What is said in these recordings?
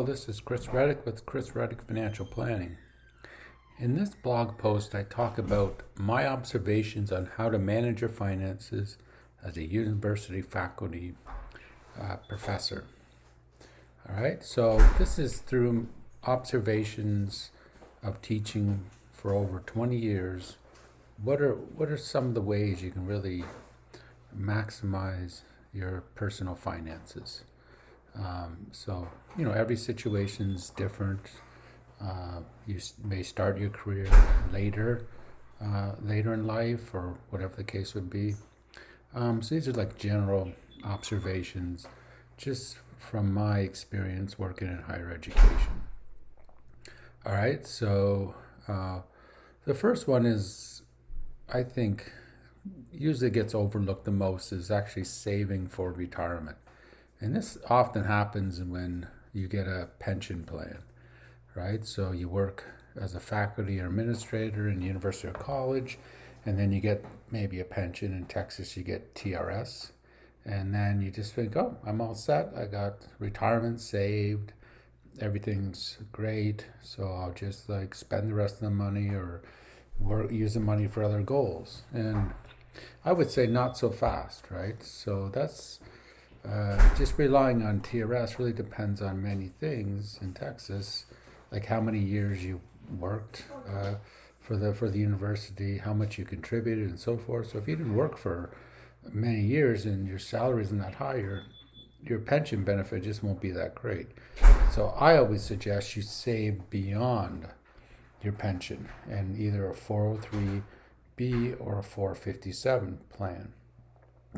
Hello, this is Chris Reddick with Chris Reddick Financial Planning. In this blog post, I talk about my observations on how to manage your finances as a university faculty professor. All right, so this is through observations of teaching for over 20 years. What are some of the ways you can really maximize your personal finances? Every situation's different. You may start your career later in life, or whatever the case would be. So these are like general observations, just from my experience working in higher education. All right, so the first one is, I think, usually gets overlooked the most, is actually saving for retirement. And this often happens when you get a pension plan, right? So you work as a faculty or administrator in university or college, and then you get maybe a pension. In Texas, you get TRS. And then you just think, oh, I'm all set. I got retirement saved. Everything's great. So I'll just spend the rest of the money or use the money for other goals. And I would say not so fast, right? So that's just relying on TRS really depends on many things in Texas, like how many years you worked for the university, how much you contributed, and so forth. So if you didn't work for many years and your salary isn't that high, your pension benefit just won't be that great. So I always suggest you save beyond your pension and either a 403B or a 457 plan.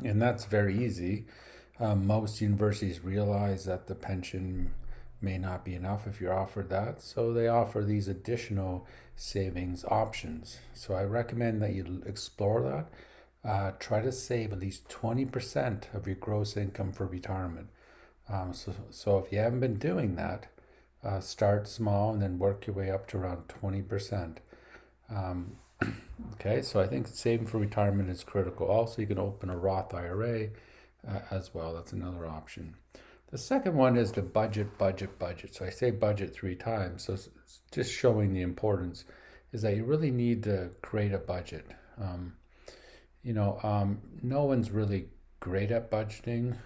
And that's very easy. Most universities realize that the pension may not be enough if you're offered that, so they offer these additional savings options. So I recommend that you explore that. Try to save at least 20% of your gross income for retirement. So if you haven't been doing that, start small and then work your way up to around 20%. Okay, so I think saving for retirement is critical. Also, you can open a Roth IRA as well. That's another option. The second one is the budget. So I say budget 3 times. So it's just showing the importance is that you really need to create a budget. No one's really great at budgeting,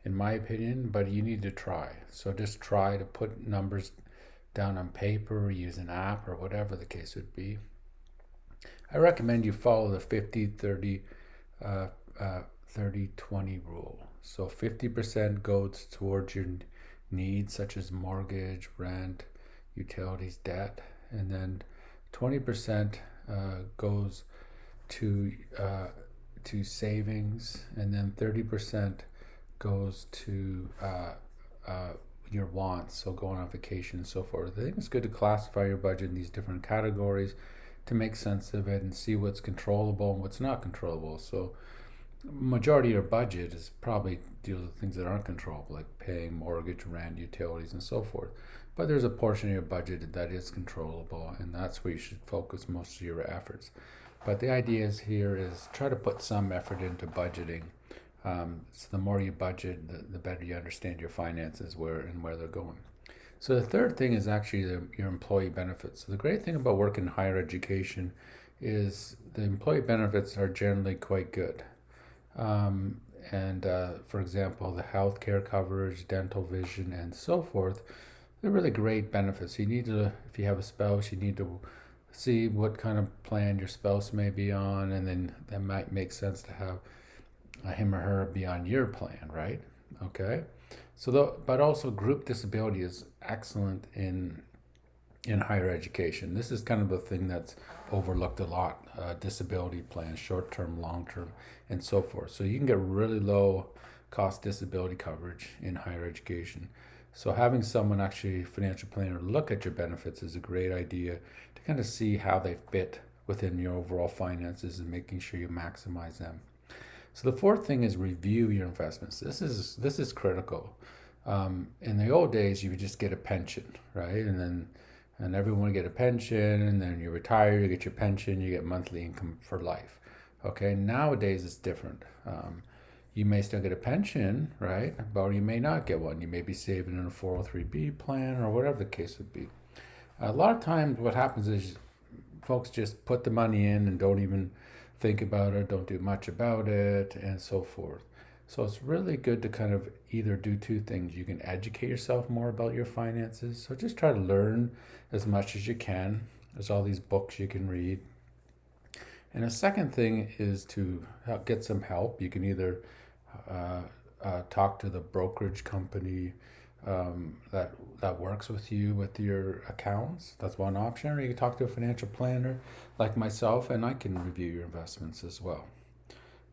in my opinion, but you need to try. So just try to put numbers down on paper, or use an app, or whatever the case would be. I recommend you follow the 50-30 30-20 rule. So 50% goes towards your needs such as mortgage, rent, utilities, debt, and then 20% goes to savings, and then 30% goes to your wants, so going on vacation and so forth. I think it's good to classify your budget in these different categories to make sense of it and see what's controllable and what's not controllable. So majority of your budget is probably deals with things that aren't controllable, like paying mortgage, rent, utilities, and so forth. But there's a portion of your budget that is controllable, and that's where you should focus most of your efforts. But the idea here is try to put some effort into budgeting. So the more you budget, the better you understand your finances, where they're going. So the third thing is actually your employee benefits. So the great thing about working in higher education is the employee benefits are generally quite good. For example, the healthcare coverage, dental vision, and so forth, they're really great benefits. You need to, if you have a spouse, you need to see what kind of plan your spouse may be on, and then that might make sense to have him or her be on your plan, right? Okay. But also group disability is excellent in higher education. This is kind of a thing that's overlooked a lot. Disability plans, short-term, long-term, and so forth. So you can get really low cost disability coverage in higher education. So having someone, actually financial planner, look at your benefits is a great idea to kind of see how they fit within your overall finances and making sure you maximize them. So the fourth thing is review your investments. This is critical. In the old days, you would just get a pension, right? And everyone would get a pension, and then you retire, you get your pension, you get monthly income for life. Okay, nowadays it's different. You may still get a pension, right? Or you may not get one. You may be saving in a 403b plan or whatever the case would be. A lot of times, what happens is folks just put the money in and don't even think about it, don't do much about it, and so forth. So it's really good to kind of either do two things. You can educate yourself more about your finances. So just try to learn as much as you can. There's all these books you can read. And a second thing is to get some help. You can either talk to the brokerage company that works with you with your accounts. That's one option. Or you can talk to a financial planner like myself, and I can review your investments as well,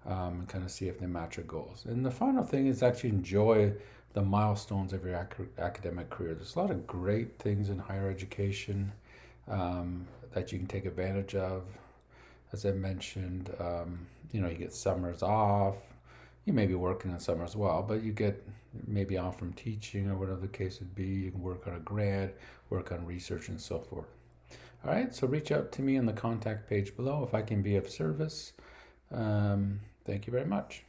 and kind of see if they match your goals. And the final thing is actually enjoy the milestones of your academic career. There's a lot of great things in higher education that you can take advantage of. As I mentioned, you get summers off. You may be working in summer as well, but you get maybe off from teaching or whatever the case would be. You can work on a grant, work on research, and so forth. All right, so reach out to me on the contact page below if I can be of service. Thank you very much.